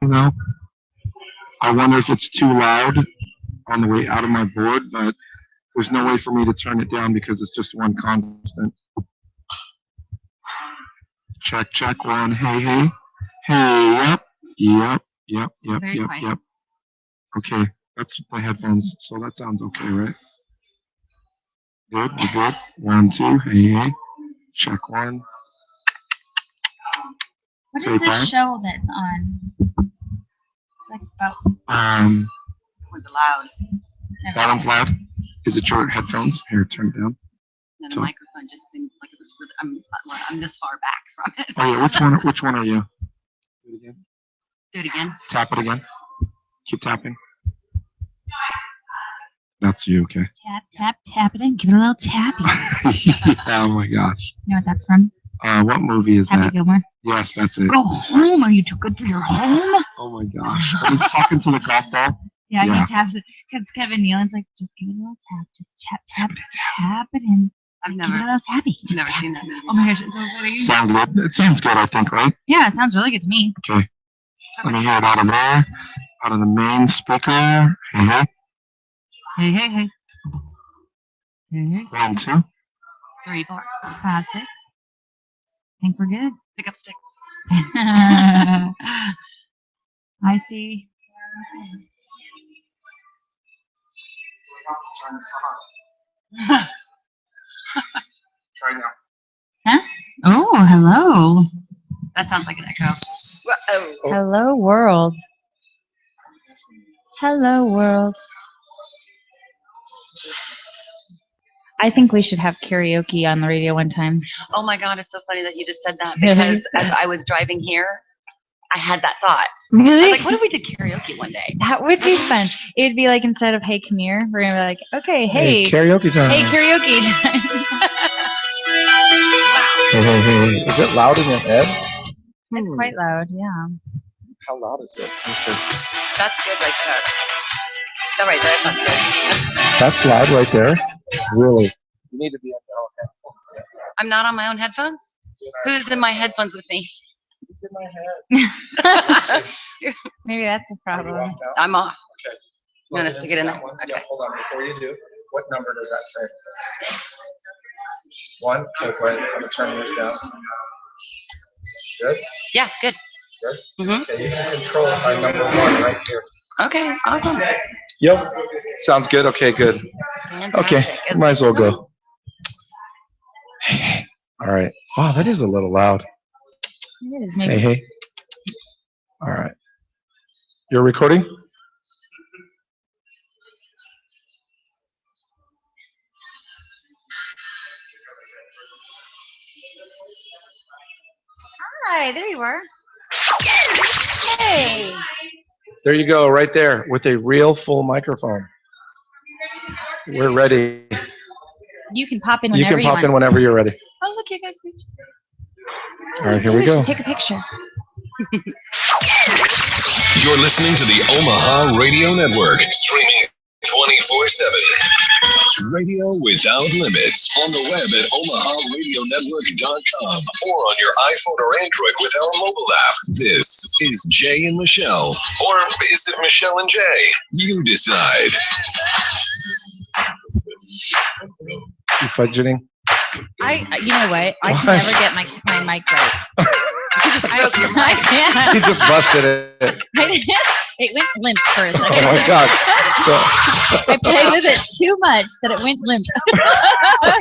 now. I wonder if it's too loud on the way out of my board, but there's no way for me to turn it down because it's just one constant. Check, check, one. Hey, hey. Hey, yep. Yep, yep, yep, Very yep, quiet. yep. Okay, that's my headphones, so that sounds okay, right? Good, we're good. One, two, hey, hey. Check one. What Take is this five. show that's on? It's like about. Was it loud? That one's loud. Is it your headphones? Here, turn it down. No, the So- microphone just seemed like it was really, I'm this far back from it. Oh yeah, which one? Which one are you? Do it again. Do it again. Tap it again. Keep tapping. That's you, okay? Tap, tap, tap it in. Give it a little tappy. Oh my gosh. You know what that's from? What movie is Happy that? Gilmore. Yes, that's it. Go home. Are you too good for your home? Oh my gosh. He's talking to the golf ball. Yeah, Yeah. he taps it because Kevin Nealon's like, just give it a little tap, just tap, tap, tap it in. I've Give it a never, little tappy. Just never tap, seen that tap. movie. Oh my gosh, it's so funny. Sound good? It sounds good, I think, right? Yeah, it sounds really good to me. Okay. Let me hear it out of there. Out of the main speaker. Hey, hey. Hey, hey, hey. Hey, hey. 1, 2. 3, 4. 5, 6. Think we're good. Pick up sticks. I see. Try now. Huh? Oh, hello. That sounds like an echo. Oh. Hello, world. Hello, world. I think we should have karaoke on the radio one time. Oh my God, it's so funny that you just said that because as I was driving here, I had that thought. I Really? was like, what if we did karaoke one day? That would be fun. It would be like instead of "Hey, come here," we're gonna be like, "Okay, hey, karaoke time. hey, karaoke." Hey, hey, hey. Is it loud in your head? It's quite loud, yeah. How loud is it? Let me see. That's good right there. That right there, that's good. That's loud right there. Really? You need to be on your own headphones. I'm not on my own headphones? Who's in my headphones with me? It's in my head. Maybe that's a problem. I'm off. Okay. You want us to get in there? Okay. Okay. Hold on. Before you do, what number does that say? 1? Okay, I'm going to turn this down. Good? Yeah, good. Good? Mm-hmm. Okay, you can control it by number 1 right here. Okay, awesome. Yep. Sounds good. Okay, good. Okay, Fantastic. might as well go. All right. Wow, that is a little loud. It is, Hey, maybe. hey. All right. You're recording? Hi, there you are. Hey. There you go, right there, with a real full microphone. We're ready. You can pop in You whenever can pop want. in whenever you're ready. Oh, look, you guys reached. All right, here we go. Take a picture. You're listening to the Omaha Radio Network, streaming 24/7. Radio without limits on the web at omaharadionetwork.com or on your iPhone or Android with our mobile app. This is Jay and Michelle. Or is it Michelle and Jay? You decide. You fudgeting? You know what? I can Why? never get my mic right. You just broke your I mic. can't. He just busted it. It went limp for a Oh second. my God. So, I played with it too much that it went limp.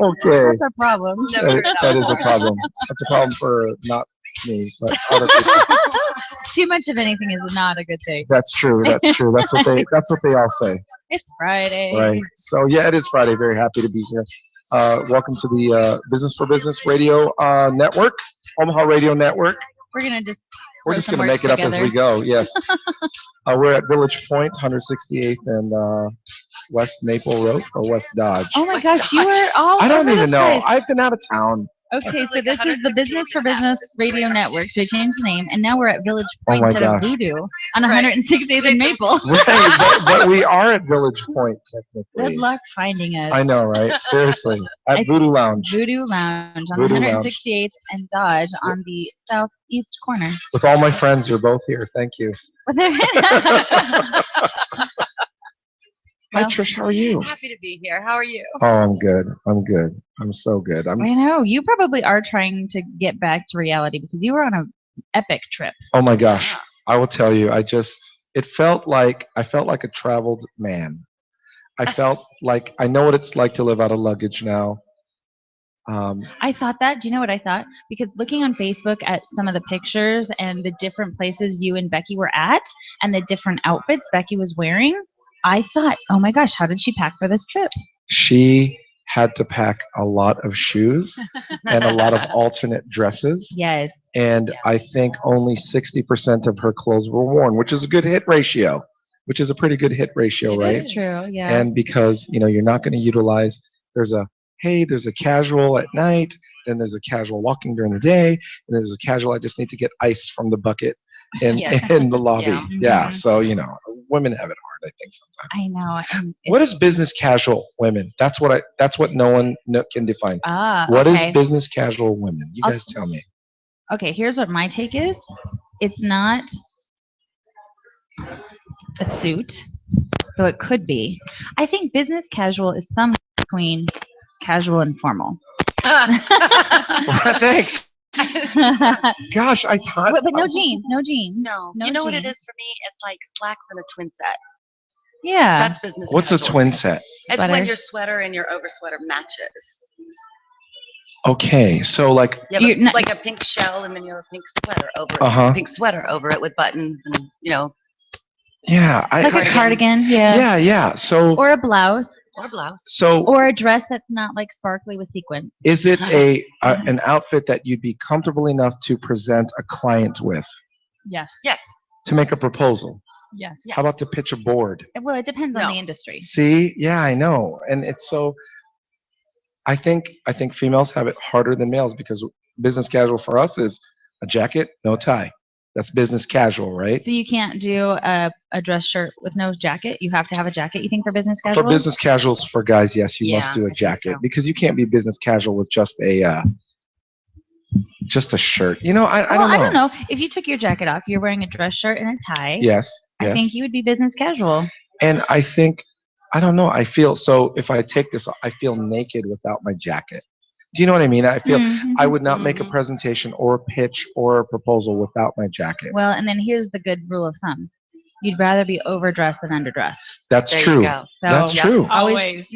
okay. That's a problem. Never heard That is a problem. That's a problem for not me, but other people. Too much of anything is not a good thing. That's true. That's true. That's what they all say. It's Friday. Right. So yeah, it is Friday. Very happy to be here. Welcome to the Business for Business Radio Network, Omaha Radio Network. We're gonna just. We're throw just some going to make it words up as together. we go. Yes. We're at Village Point, 168th and West Maple Road or West Dodge. Oh my West gosh, you Dodge. were all I don't over even the know. place. I've been out of town. Okay, so Like this is the 168 Business for and a half. Business Radio Network. So we changed the name, and now we're at Village Oh Point my instead of gosh. Voodoo on Right. 168th and Maple. Right, but we are at Village Point technically. Good luck finding us. I know, right? Seriously, at I- Voodoo Lounge Voodoo Lounge on Voodoo Lounge. 168th and Dodge on the southeast corner. with all my friends. You're both here. Thank you. Hi Well, Trish, how are you? Happy to be here. How are you? Oh, I'm good. I'm good. I'm so good. I know you probably are trying to get back to reality because you were on an epic trip. Oh my gosh. Yeah. I will tell you. I felt like a traveled man. I felt like I know what it's like to live out of luggage now. I thought that. Do you know what I thought? Because looking on Facebook at some of the pictures and the different places you and Becky were at and the different outfits Becky was wearing, I thought, oh my gosh, how did she pack for this trip? She had to pack a lot of shoes and a lot of alternate dresses. Yes. And I think only 60% of her clothes were worn, which is a good hit ratio, which is a pretty good hit ratio, right? That's true. Yeah. And because, you're not going to utilize, there's a casual at night, then there's a casual walking during the day, and then there's a casual, I just need to get iced from the bucket in, Yes. in the lobby. Yeah. Yeah. Mhm. So, women have it hard, I think, sometimes. I know. And What is business casual women? That's what no one can define. What is okay. business casual women? You I'll- guys tell me. Okay, here's what my take is. It's not a suit, though it could be. I think business casual is somewhere between casual and formal. Thanks. Gosh, I thought. but no jeans, no jeans. No. No You know what it jeans. is for me? It's like slacks and a twin set. Yeah. That's business What's a casual. twin set? It's Sweater. when your sweater and your over sweater matches. Okay, so like, You You're have not- like a pink shell and then you have a pink sweater over it. Uh-huh. Pink sweater over it with buttons and, yeah, like a cardigan, yeah. yeah. So, Or a blouse. or blouse. Or a dress that's not like sparkly with sequins. is it an outfit that you'd be comfortable enough to present a client with, Yes. Yes. to make a proposal? Yes. Yes. How about to pitch a board? Well, it depends on No. the industry. See, yeah, I know, and it's so. I think females have it harder than males because business casual for us is a jacket, no tie. That's business casual, right? So you can't do a dress shirt with no jacket. You have to have a jacket. You think for business casual? For business casuals, for guys, yes, you must Yeah, do I a think jacket so. because you can't be business casual with just a shirt. I Well, don't know. If you took your jacket off, you're wearing a dress shirt and a tie. Yes, I think you would be business casual. and I think I don't know. I feel so. If I take this, I feel naked without my jacket. Do you know what I mean? I feel Mhm. I would not make a Mhm. presentation or a pitch or a proposal without my jacket. Well, and then here's the good rule of thumb: you'd rather be overdressed than underdressed. That's There true. you go. So That's Yep. true. always.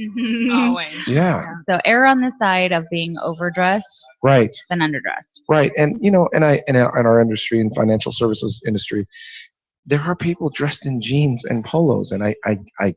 Always. Yeah. So err on the side of being overdressed Right. than underdressed. Right. And in our industry, in financial services industry, there are people dressed in jeans and polos, and I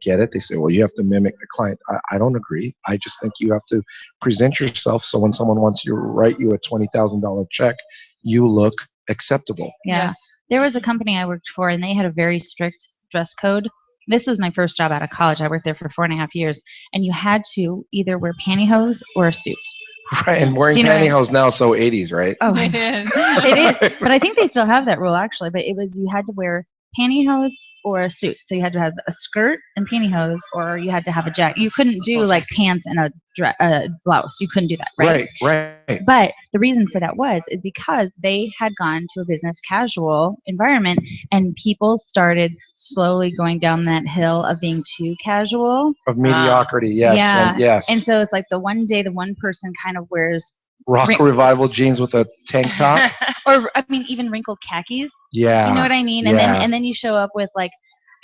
get it. They say, well, you have to mimic the client. I don't agree. I just think you have to present yourself so when someone wants to write you a $20,000 check, you look acceptable. Yeah. Yes. There was a company I worked for, and they had a very strict dress code. This was my first job out of college. I worked there for 4.5 years, and you had to either wear pantyhose or a suit. Right. And wearing Do you know what I- pantyhose now so 80s, right? Oh, It is. it is. But I think they still have that rule actually. But it was you had to wear pantyhose or a suit. So you had to have a skirt and pantyhose, or you had to have a jacket. You couldn't do like pants and a blouse. You couldn't do that, right? Right. But the reason for that is because they had gone to a business casual environment, and people started slowly going down that hill of being too casual. Of mediocrity, yes. Yeah. And yes. And so it's like the one day the one person kind of wears, Rock revival jeans with a tank top. or I mean, even wrinkled khakis. Yeah. Do you know what I mean? And yeah. then you show up with like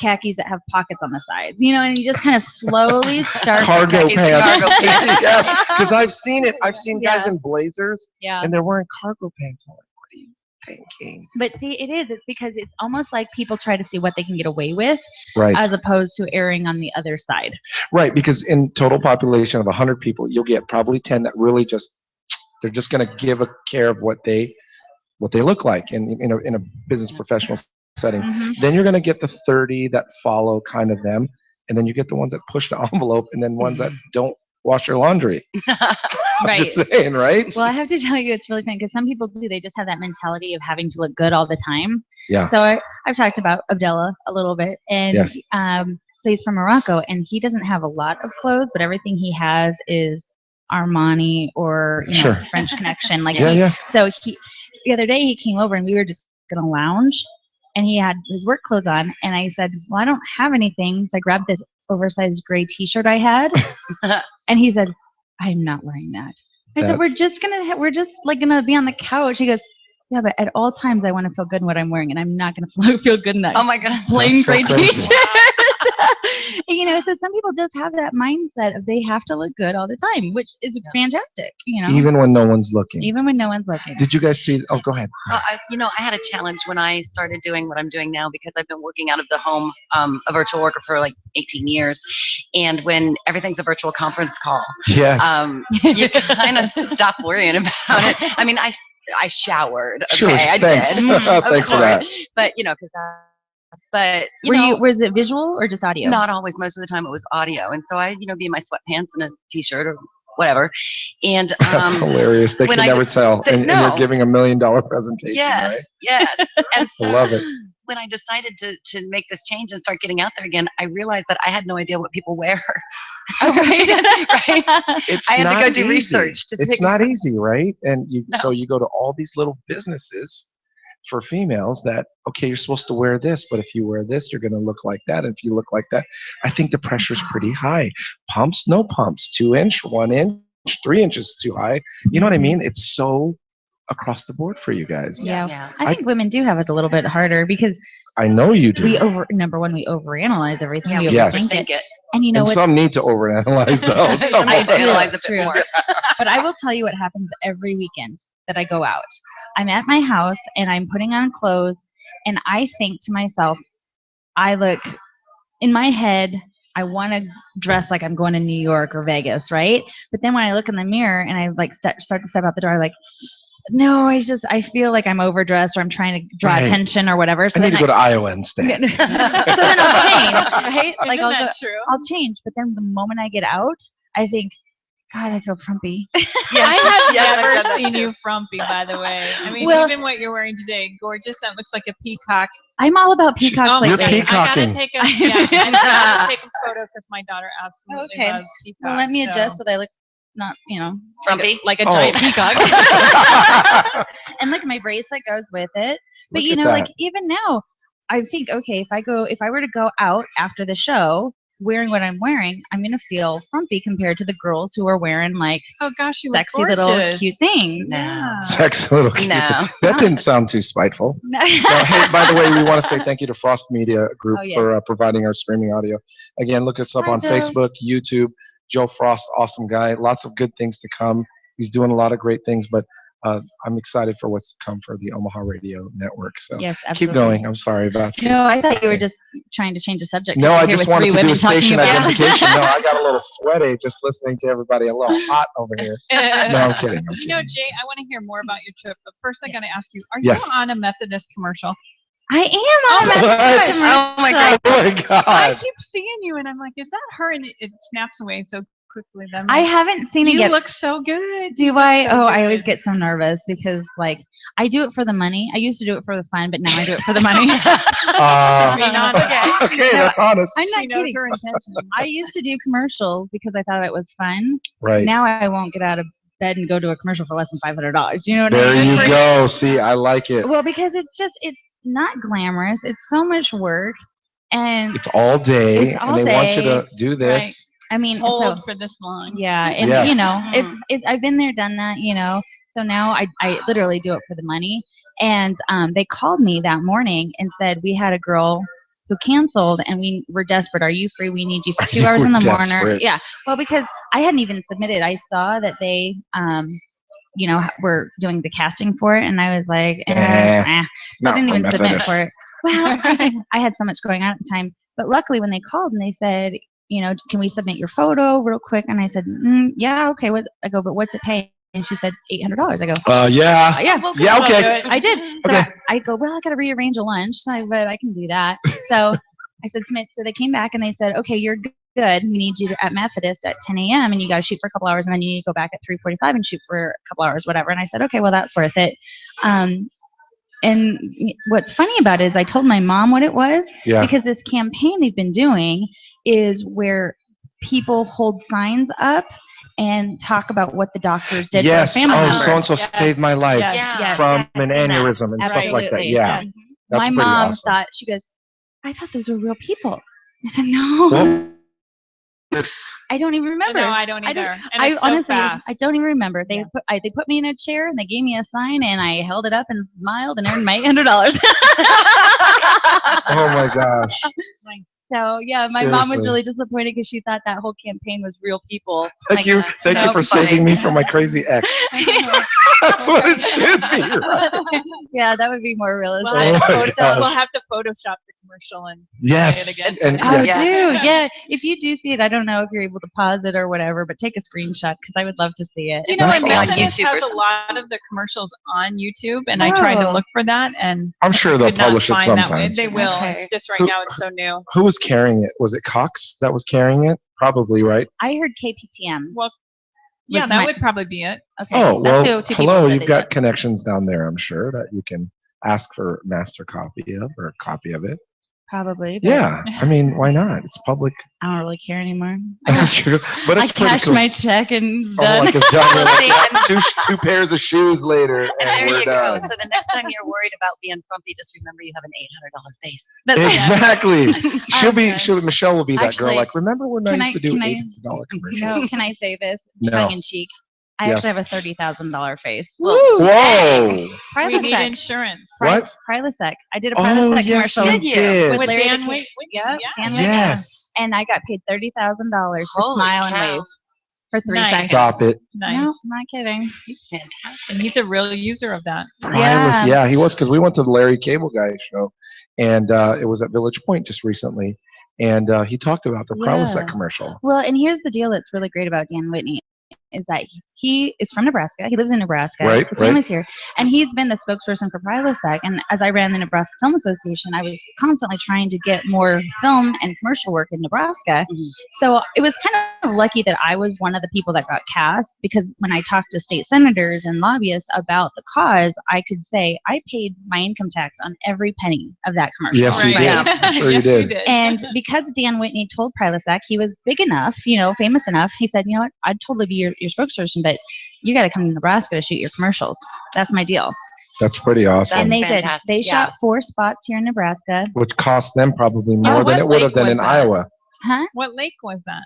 khakis that have pockets on the sides, and you just kind of slowly start. Cargo khakis, pants. cargo pants. Yes, because I've seen it. I've seen guys Yeah. in blazers Yeah. and they're wearing cargo pants. I'm like, what are you thinking? But see, it's because it's almost like people try to see what they can get away with, Right. as opposed to erring on the other side. Right. Because in total population of 100 people, you'll get probably 10 that really they're just going to give a care of what they look like in a business professional setting. Mhm. Then you're going to get the 30 that follow kind of them, and then you get the ones that push the envelope, and then ones that don't wash your laundry. I'm Right. just saying, right? Well, I have to tell you, it's really funny because some people do. They just have that mentality of having to look good all the time. Yeah. So I've talked about Abdullah a little bit, and Yes. so he's from Morocco, and he doesn't have a lot of clothes, but everything he has is Armani or Sure. French Connection. Like Yeah. So the other day he came over and we were just gonna lounge, and he had his work clothes on, and I said, well, I don't have anything, so I grabbed this oversized gray T-shirt I had, and he said, I'm not wearing that. I said, we're just gonna be on the couch. He goes, yeah, but at all times I want to feel good in what I'm wearing, and I'm not gonna feel good in that. Oh my goodness. Plain gray so crazy. T-shirt. So some people just have that mindset of they have to look good all the time, which is fantastic. Even when no one's looking. Even when no one's looking. Did you guys see? Oh, go ahead. I had a challenge when I started doing what I'm doing now because I've been working out of the home, a virtual worker for like 18 years. And when everything's a virtual conference call, Yes. You kind of stop worrying about it. I mean, I showered. Okay, Sure. I Thanks. did. Thanks for that. But because was it visual or just audio? Not always. Most of the time it was audio. And so I, be in my sweatpants and a t-shirt or whatever. And that's hilarious. They can never tell. And you're giving $1 million presentation, right? Yes. And so I love it. when I decided to make this change and start getting out there again, I realized that I had no idea what people wear. Right? It's I had not to go do easy. research to It's not easy, right? And so you go to all these little businesses for females that, okay, you're supposed to wear this, but if you wear this, you're going to look like that. And if you look like that, I think the pressure's pretty high. Pumps, no pumps, 2 inch, 1 inch, 3 inches too high. You know what I mean? It's so across the board for you guys. Yeah. I think women do have it a little bit harder because I know you do. Number one, we overanalyze everything. Yeah, we overthink it. And some need to overanalyze those. I analyze it more. But I will tell you what happens every weekend that I go out. I'm at my house and I'm putting on clothes and I think to myself, in my head, I want to dress like I'm going to New York or Vegas, right? But then when I look in the mirror and I start to step out the door, I'm like, no, I feel like I'm overdressed or I'm trying to draw attention or whatever. So I need to go to Iowa instead. So then I'll change, right? Like I'll change. But then the moment I get out, I think, God, I feel frumpy. I have never seen you frumpy, by the way. I mean, even what you're wearing today, gorgeous. That looks like a peacock. I'm all about peacocks lately. You're peacocking. I gotta take a photo because my daughter absolutely loves peacocks. Well, let me adjust so that I look not, frumpy, like a giant peacock. And look, my bracelet goes with it. But Look at like that. even now, I think, okay, if I were to go out after the show wearing what I'm wearing, I'm gonna feel frumpy compared to the girls who are wearing like sexy little cute things. No. Sexy little cute. No. That didn't sound too spiteful. No. Hey, by the way, we want to say thank you to Frost Media Group Oh, yes. for providing our streaming audio. Again, look us up Hi, on Joe. Facebook, YouTube. Joe Frost, awesome guy. Lots of good things to come. He's doing a lot of great things, but I'm excited for what's to come for the Omaha Radio Network. So Yes, absolutely. keep going. I'm sorry about that. No, I thought you were just trying to change the subject. No, I Here just with wanted three to do women a station talking about- identification. No, I got a little sweaty just listening to everybody. A little hot over here. No, I'm kidding. I'm kidding. Jay, I want to hear more about your trip, but first I got to ask you: are Yes. you on a Methodist commercial? I am on that. What? Oh my God. Oh my I God. keep seeing you, and I'm like, is that her? And it snaps away so quickly. Then I haven't seen it you yet. look so good. Do I? So Oh, I good. always get so nervous because I do it for the money. I used to do it for the fun, but now I do it for the money. Being honest. Okay, that's honest. I'm not She knows kidding. her intentions. I used to do commercials because I thought it was fun. Right. Now I won't get out of bed and go to a commercial for less than $500. You know what There I mean? you go. See, I like it. Well, because it's not glamorous. It's so much work, and It's all day, It's all and they want you day. to do this. Right. I mean, Hold so for this long. yeah, and Yes. it's I've been there, done that, So now I literally do it for the money. And they called me that morning and said we had a girl who canceled, and we were desperate. Are you free? We need you for 2 You hours in were the morning. desperate. Yeah. Well, because I hadn't even submitted. I saw that they were doing the casting for it, and I was like, So I Not didn't even submit Methodist. for it. Well, I had so much going on at the time. But luckily, when they called and they said, can we submit your photo real quick? And I said, yeah, okay. I go, but what's it pay? And she said $800. I go, yeah. yeah, Yeah, okay. I did. So Okay. I go, well, I got to rearrange a lunch, but I can do that. So I said, submit. So they came back and they said, okay, you're good. We need you at Methodist at 10 a.m. and you got to shoot for a couple hours, and then you need to go back at 3:45 and shoot for a couple hours, whatever. And I said, okay, well, that's worth it. And what's funny about it is I told my mom what it was, because this campaign they've been doing is where people hold signs up and talk about what the doctors did for a family member. So-and-so saved my life from an aneurysm and stuff like that. Yeah. That's my mom thought, she goes, I thought those were real people. I said, no. I don't even remember. No, I don't either. I honestly, I don't even remember. They put me in a chair and they gave me a sign and I held it up and smiled and earned my $800. Oh my gosh. So yeah, my mom was really disappointed because she thought that whole campaign was real people. Thank you for saving me from my crazy ex. That's what it should be. Right? Yeah, that would be more realistic. We'll have to Photoshop the commercial and play it again. If you do see it, I don't know if you're able to pause it or whatever, but take a screenshot because I would love to see it. You know, and Methodist has a lot of the commercials on YouTube, and I tried to look for that, and I'm sure they'll publish it sometime. They will. Okay. It's just right now it's so new. Who was carrying it? Was it Cox that was carrying it? Probably, right? I heard KPTM. Well, yeah, that would probably be it. Okay. Oh, well, hello, you've got connections down there, I'm sure, that you can ask for master copy of or a copy of it. Probably. Yeah, I mean, why not? It's public. I don't really care anymore. That's true, but it's pretty cashed cool. my check and it's done. Like it's done. Like two pairs of shoes later, and there we're you done. go. So the next time you're worried about being frumpy, just remember you have an $800 face. Exactly. Michelle will be that girl. Like, remember when I used to do $800 commercials? No, can I say this tongue in cheek? I actually have a $30,000 face. Whoa! We need insurance. What? Prilosec. I did a Prilosec commercial with Dan Whitney. Dan Whitney. Yes. And I got paid $30,000 to smile and wave for 3 seconds. Stop it. Nice. No, I'm not kidding. He's fantastic. And he's a real user of that. He was, because we went to the Larry Cable Guy show, and it was at Village Point just recently, and he talked about the Prilosec commercial. Well, and here's the deal that's really great about Dan Whitney. Is that he is from Nebraska. He lives in Nebraska. Right, his family's here. And he's been the spokesperson for Prilosec. And as I ran the Nebraska Film Association, I was constantly trying to get more film and commercial work in Nebraska. Mm-hmm. So it was kind of lucky that I was one of the people that got cast, because when I talked to state senators and lobbyists about the cause, I could say I paid my income tax on every penny of that commercial. Yes, you did. I'm sure you did. And because Dan Whitney told Prilosec, he was big enough, famous enough, he said, what, I'd totally be your spokesperson, but you got to come to Nebraska to shoot your commercials. That's my deal. That's pretty awesome. And they did. They shot 4 spots here in Nebraska, which cost them probably more than it would have done in Iowa. Huh? What lake was that?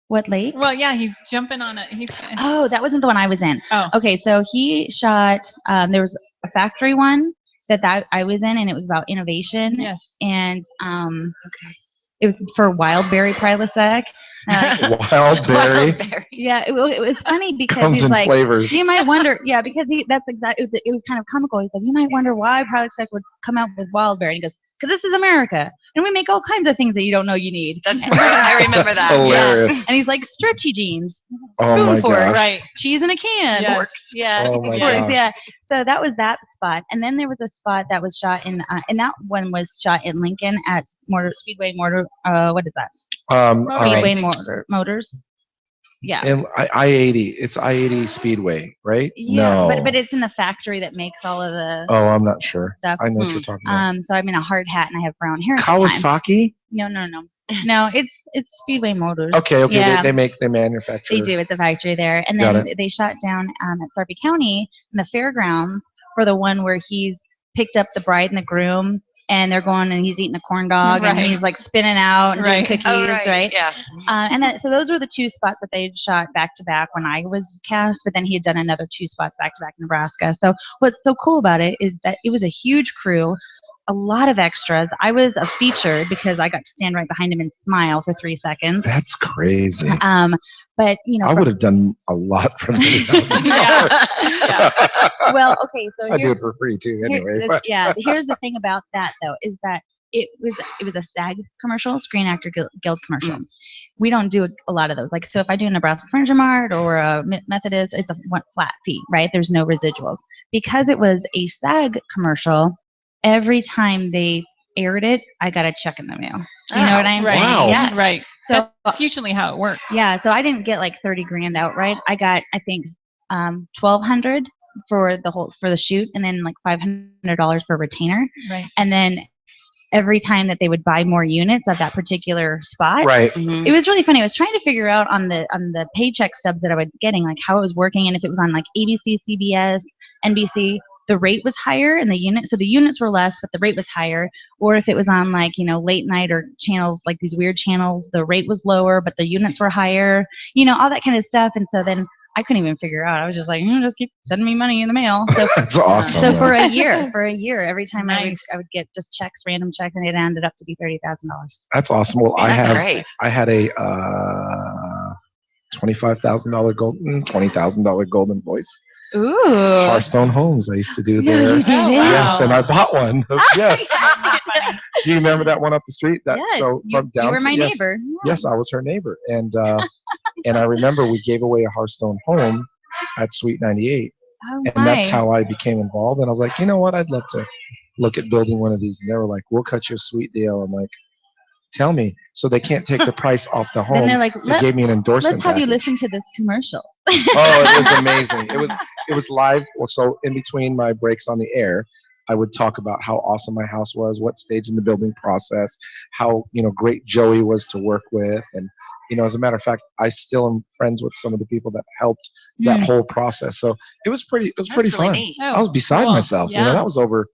What lake? Well, yeah, he's jumping on it. That wasn't the one I was in. Oh. Okay, so he shot. There was a factory one that I was in, and it was about innovation. Yes. And it was for Wildberry Prilosec. Wildberry. Yeah, it was funny because comes he's in like, flavors. You might wonder, because that's exactly. It was kind of comical. He said, you might wonder why Prilosec would come out with Wildberry. And he goes, because this is America, and we make all kinds of things that you don't know you need. That's I remember that. Hilarious. Yeah. And he's like, stretchy jeans, spoon fork, right? Cheese in a can, forks. Yeah, forks. Yeah. So that was that spot, and then there was a spot that was shot in, and that one was shot in Lincoln at Speedway Motor. What is that? Speedway Motors. Yeah. And I-80. It's I-80 Speedway, right? Yeah, no. But it's in the factory that makes all of the. Oh, I'm not sure. Stuff. I know what you're talking about. So I'm in a hard hat and I have brown hair. Kawasaki? No. No, it's Speedway Motors. Okay. Yeah. They manufacture. They do. It's a factory there, and then they shot down at Sarpy County in the fairgrounds for the one where he's picked up the bride and the groom. And they're going, and he's eating a corn dog, and he's like spinning out and doing cookies, right? Yeah. And so those were the 2 spots that they'd shot back to back when I was cast. But then he had done another 2 spots back to back in Nebraska. So what's so cool about it is that it was a huge crew, a lot of extras. I was a featured because I got to stand right behind him and smile for 3 seconds. That's crazy. But I would have done a lot for $30,000. Yeah. Well, okay, so I do it for free too, anyway. Here's the thing about that though, is that it was a SAG commercial, Screen Actor Guild commercial. Mm. We don't do a lot of those. Like, so if I do a Nebraska Furniture Mart or a Methodist, it's a flat fee, right? There's no residuals. Because it was a SAG commercial, every time they aired it, I got a check in the mail. Do you know what I'm right. saying? Wow. Yeah, right. So That's usually how it works. yeah, so I didn't get like 30 grand outright. I got, I think, 1,200 for the shoot, and then like $500 for retainer. Right. And then every time that they would buy more units of that particular spot, Right. it was really funny. I was trying to figure out on the paycheck stubs that I was getting, like how it was working, and if it was on like ABC, CBS, NBC, the rate was higher, and so the units were less, but the rate was higher. Or if it was on like late night or channels like these weird channels, the rate was lower, but the units were higher. All that kind of stuff. And so then I couldn't even figure out. I was just like, just keep sending me money in the mail. So That's awesome. So for a year, every time Nice. I would get just checks, random checks, and it ended up to be $30,000. That's awesome. Well, That's great. I had a $25,000 $20,000 golden voice. Ooh. Hearthstone Homes. I used to do Yeah, their. you did it. Yes, and I bought one. Yes. Funny. Do you remember that one up the street? That Yeah, so from down. You were my yes, neighbor. Yeah. Yes, I was her neighbor, and I remember we gave away a Hearthstone home at Suite 98, Oh and that's my. how I became involved. And I was like, you know what? I'd love to look at building one of these. And they were like, we'll cut you a sweet deal. I'm like, tell me. So they can't take the price off the home. Then they're like, They gave me an endorsement. let's have you package. listen to this commercial. Oh, it was amazing. It was live. Well, so in between my breaks on the air, I would talk about how awesome my house was, what stage in the building process, how great Joey was to work with, and as a matter of fact, I still am friends with some of the people that helped that whole process. So it was pretty really fun. neat. Oh, I was beside cool. myself. Yeah. That was over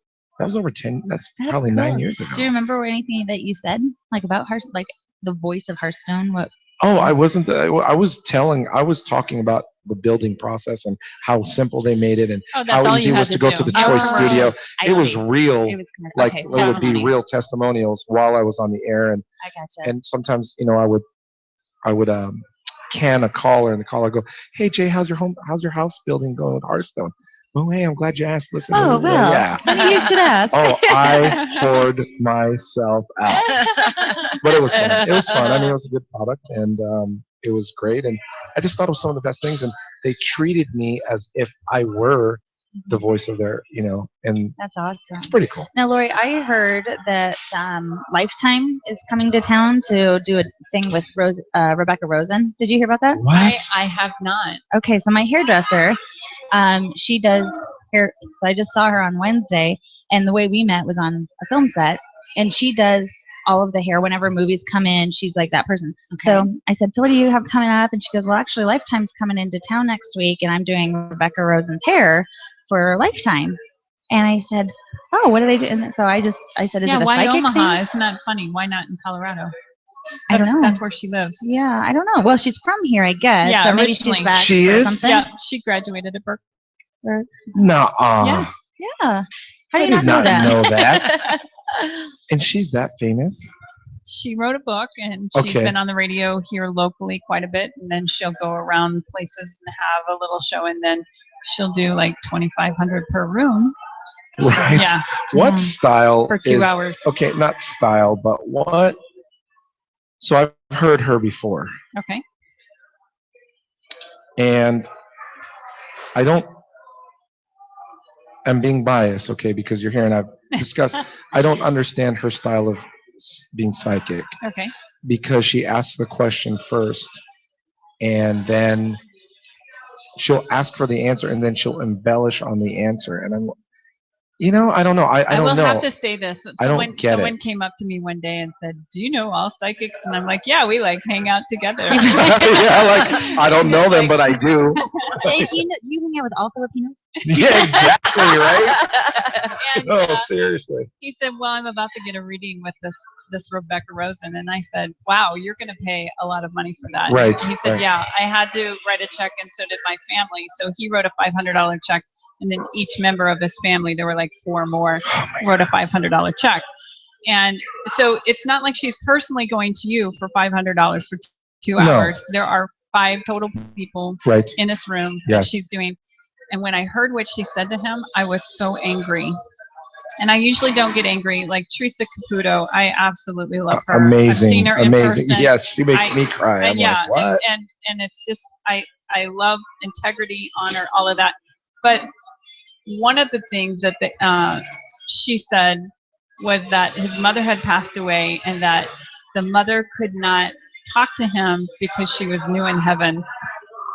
10. That's probably cool. 9 years ago. Do you remember anything that you said like about like the voice of Hearthstone? What? Oh, I wasn't. I was talking about the building process and how simple they made it, and that's how all easy you it was had to to go do. to the Oh, Choice right. Studio. I It was see. real. It was kind of, Like okay, there would be testimony. real testimonials while I was on the air, and I gotcha. and sometimes I would can a caller, and the caller would go, "Hey Jay, how's your house building going with Hearthstone?" Oh, hey, I'm glad you asked. Listen. Oh, well, yeah. funny you should ask. Oh, I poured myself out, but it was fun. It was fun. I mean, it was a good product, and it was great. And I just thought it was some of the best things. And they treated me as if I were the voice of their, and That's awesome. it's pretty cool. Now, Lori, I heard that Lifetime is coming to town to do a thing with Rebecca Rosen. Did you hear about that? What? I have not. Okay, so my hairdresser, she does hair. So I just saw her on Wednesday, and the way we met was on a film set, and she does all of the hair whenever movies come in. She's like that person. Okay. So I said, so what do you have coming up? And she goes, well, actually, Lifetime's coming into town next week, and I'm doing Rebecca Rosen's hair for Lifetime. And I said, oh, what do they do? And so I said, is it a why psychic Omaha? thing? Isn't that funny? Why not in Colorado? I don't know. That's where she lives. Yeah, I don't know. Well, she's from here, I guess. Yeah, so maybe originally. she's back She for is? something. Yeah, she graduated at Berkeley. Nuh-uh. Yes. Yeah. How do I you did not know that? that. And she's that famous? She wrote a book, and she's Okay. been on the radio here locally quite a bit, and then she'll go around places and have a little show, and then she'll do like $2,500 per room. Right. Yeah. What Yeah. style For 2 is, hours. Okay, not style, but what? So I've heard her before, Okay. and I'm being biased, okay, because you're here and I've discussed. I don't understand her style of being psychic Okay. because she asks the question first, and then she'll ask for the answer, and then she'll embellish on the answer, and I'm, I don't know. I don't will know. have to say this. I don't get someone it. came up to me one day and said, do you know all psychics? And I'm like, yeah, we like hang out together. Yeah, like I don't know them, but I do. Jay, do you hang out with all Filipinos? Yeah, exactly, right? And, No, seriously. he said, well, I'm about to get a reading with this Rebecca Rosen. And I said, wow, you're going to pay a lot of money for that. Right, And he said, right. yeah, I had to write a check, and so did my family. So he wrote a $500 check. And then each member of his family, there were like 4 more, wrote a $500 check. And so it's not like she's personally going to you for $500 for 2 hours. There are 5 total people Right. in this room Yes. that she's doing. And when I heard what she said to him, I was so angry. And I usually don't get angry. Like Teresa Caputo, I absolutely love her. Amazing. I've seen her amazing. in person. Yes, she makes I- me cry. I'm yeah, like, what? and it's just I love integrity, honor, all of that. But one of the things that she said was that his mother had passed away and that the mother could not talk to him because she was new in heaven.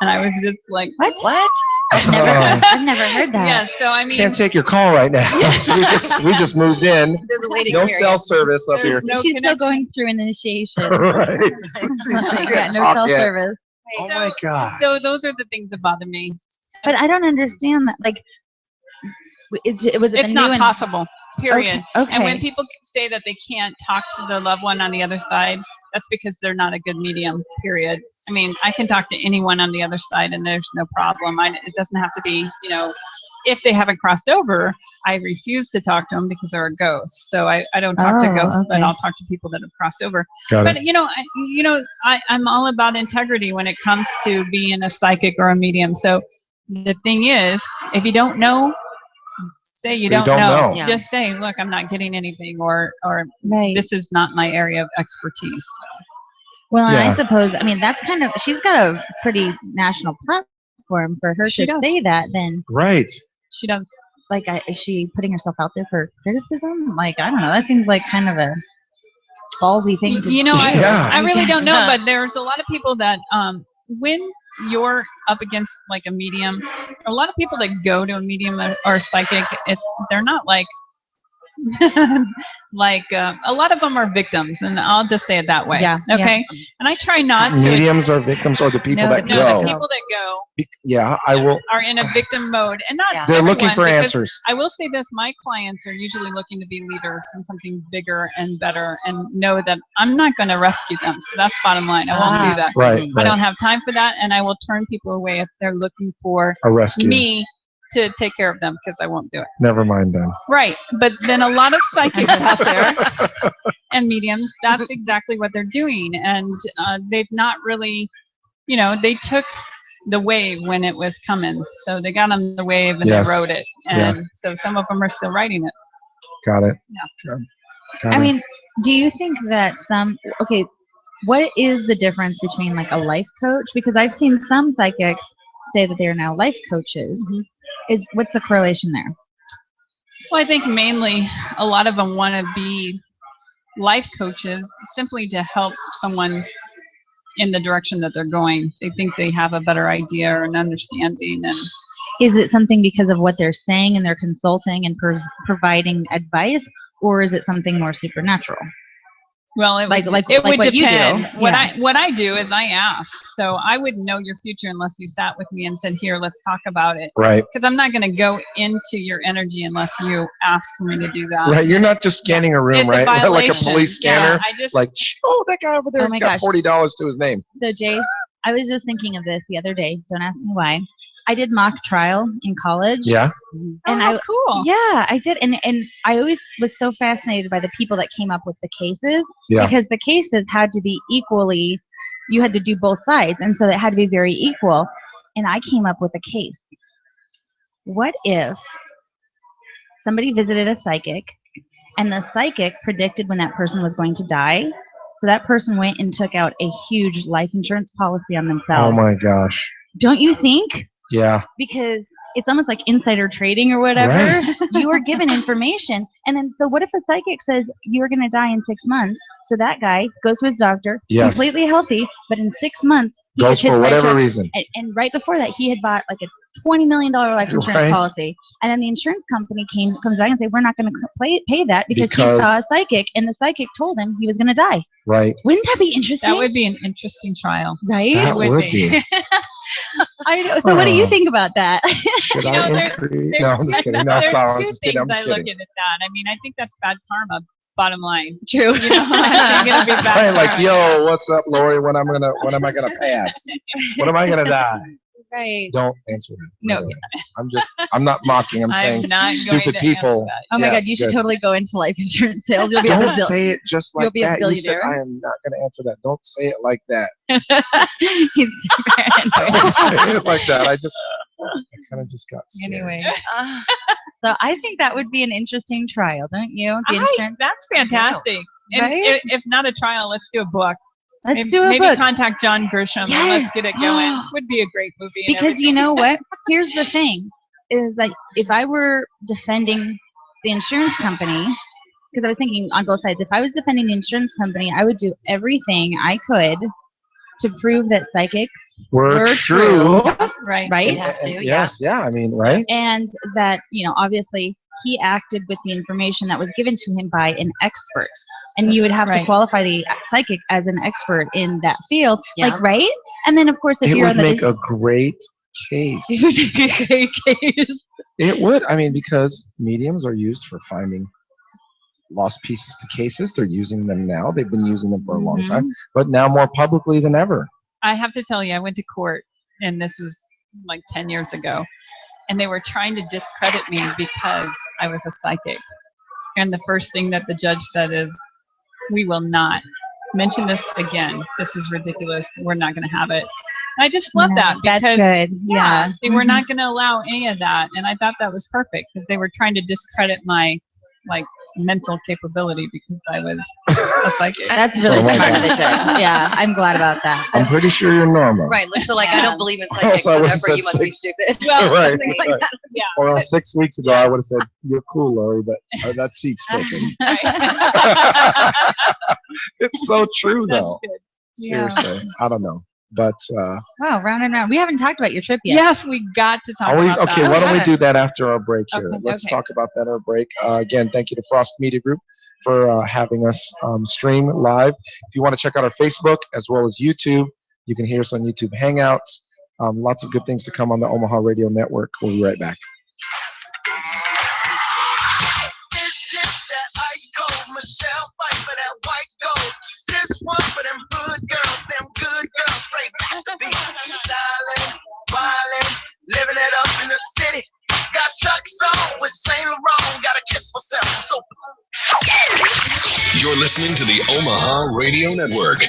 And I was just like, what? I've never heard that. Yeah, so I mean, Can't take your call right now. we just moved in. There's a waiting No period. cell service up here. No She's still connection. going through an initiation. Right. Yeah, no cell service. Oh my God. So those are the things that bother me. But I don't understand that. Like, was it It's the not new possible. Period. Okay. And when people say that they can't talk to the loved one on the other side, that's because they're not a good medium. Period. I mean, I can talk to anyone on the other side, and there's no problem. It doesn't have to be, if they haven't crossed over, I refuse to talk to them because they're a ghost. So I don't talk to ghosts, but I'll talk to people that have crossed over. Got But it. I'm all about integrity when it comes to being a psychic or a medium. So the thing is, if you don't know, say you don't know. Yeah. Just say, look, I'm not getting anything, or Right. this is not my area of expertise. Well, Yeah. I suppose, I mean, that's kind of, she's got a pretty national platform for her She to does. say that. Then, Right. She does. like, is she putting herself out there for criticism? Like, I don't know. That seems like kind of a ballsy thing to do. Yeah. I really don't know, but there's a lot of people that when you're up against like a medium, a lot of people that go to a medium or psychic, they're not like a lot of them are victims, and I'll just say it that way. Yeah, Okay. And I try not to. Mediums are victims, or the people No, that the No, go. the people that go Yeah, I will. are in a victim mode, and not. Yeah. They're looking everyone, for because answers. I will say this: my clients are usually looking to be leaders in something bigger and better, and know that I'm not going to rescue them. So that's bottom line. I won't do that. Right. I Right. don't have time for that, and I will turn people away if they're looking for A rescue. me to take care of them, because I won't do it. Never mind then. Right. But then a lot of psychics out there and mediums, that's exactly what they're doing. And they've not really, they took the wave when it was coming. So they got on the wave and Yes. they rode it. And so some of them are still riding it. Got it. Yeah. Got I it. mean, do you think that okay, what is the difference between like a life coach? Because I've seen some psychics say that they are now life coaches. Mhm. What's the correlation there? Well, I think mainly a lot of them want to be life coaches simply to help someone in the direction that they're going. They think they have a better idea or an understanding. And Is it something because of what they're saying and they're consulting and providing advice, or is it something more supernatural? well, it Like would what you do. depend. Yeah. What I do is I ask. So I wouldn't know your future unless you sat with me and said, "Here, let's talk about it." Right. Because I'm not going to go into your energy unless you ask for me to do that. Right. You're not just scanning a room, It's a right? Like a violation. police scanner. Yeah, I just Like, oh, that guy over there Oh has my got gosh. $40 to his name. So Jay, I was just thinking of this the other day. Don't ask me why. I did mock trial in college. Yeah. And how cool. Yeah, I did. And I always was so fascinated by the people that came up with the cases, Yeah. because the cases had to be equally, you had to do both sides. And so it had to be very equal. And I came up with a case. What if somebody visited a psychic and the psychic predicted when that person was going to die? So that person went and took out a huge life insurance policy on Oh themselves. my gosh. Don't you think? Yeah. Because it's almost like insider trading or whatever. Right. You were given information. And then, so what if a psychic says you're going to die in 6 months? So that guy goes to his doctor, Yes. completely healthy, but in 6 months, he Goes gets hit for by a whatever truck. reason. And right before that, he had bought like a $20 million life insurance Right. policy. And then the insurance company comes back and say, we're not going to pay that because he Because- saw a psychic, and the psychic told him he was going to die. Right. Wouldn't that be interesting? That would be an interesting trial. right? That would would be. be. I know. So what do you Oh. think about that? Should You know, I there- increase? There's No, I'm just two- kidding. No, there's stop. I'm two just kidding. I'm things just I look kidding. at that. I mean, I think that's bad karma. Bottom line. True. You know, I think it'll be bad Right, like, karma. yo, what's up, Lori? When am I gonna pass? When am I gonna die? Right. Don't answer that. No. I'm not mocking. I'm I'm saying not going stupid to people. answer that. Oh my Yes, God, you should good. totally go into life insurance sales. You'll be Don't able to say it just You'll like be a that. You said billionaire. I am not gonna answer that. Don't say it like that. He's Don't say it like that. I kind of just got scared. anyway. So I think that would be an interesting trial, don't you? The insurance. That's fantastic. And Right? if not a trial, let's do a book. Let's do a maybe book. contact John Grisham and let's Yes. get it going. Would be a great movie. and Because you everything. know what? Here's the thing: is like if I were defending the insurance company, because I was thinking on both sides. If I was defending the insurance company, I would do everything I could to prove that psychics Were true. Right. Right? You'd have to, Yes, yeah. I mean, right? And that, obviously he acted with the information that was given to him by an expert. And you would have to Right. qualify the psychic as an expert in that field. Yeah. Like, right? And then, of course, if It you're would on the make a great case. it would be a great case. It would. I mean, because mediums are used for finding lost pieces to cases. They're using them now. They've been using them for a long time, but now more publicly than ever. I have to tell you, I went to court, and this was like 10 years ago, and they were trying to discredit me because I was a psychic. And the first thing that the judge said is, we will not mention this again. This is ridiculous. We're not going to have it. And I just love that because That's good. Yeah. they were not going to allow any of that. And I thought that was perfect because they were trying to discredit my mental capability because I was a psychic. That's really Oh my smart of God. the judge. Yeah, I'm glad about that. I'm pretty sure you're normal. Right. So like, I Yeah. don't believe in psychics, Also, I so would've therefore you said must be 6. stupid. Well, Right, Something like right. that. Yeah. Or 6 weeks ago, I would have said, "You're cool, Lori, but that seat's taken." It's so true, That's though. good. Yeah. Seriously, I don't know, but Wow, round and round. We haven't talked about your trip yet. Yes, we got to talk about okay. that. Why don't we Okay. do that after our break here? Okay, Let's okay. talk about that at our break. Again, thank you to Frost Media Group for having us stream live. If you want to check out our Facebook as well as YouTube, you can hear us on YouTube Hangouts. Lots of good things to come on the Omaha Radio Network. We'll be right back. This is that ice cold Michelle fight for that white gold. This one for them hood girls, straight masterpieces. Styling, wildin', living it up in the city. Got Chuck's on with Saint Laurent, gotta kiss myself. I'm so You're listening to the Omaha Radio Network.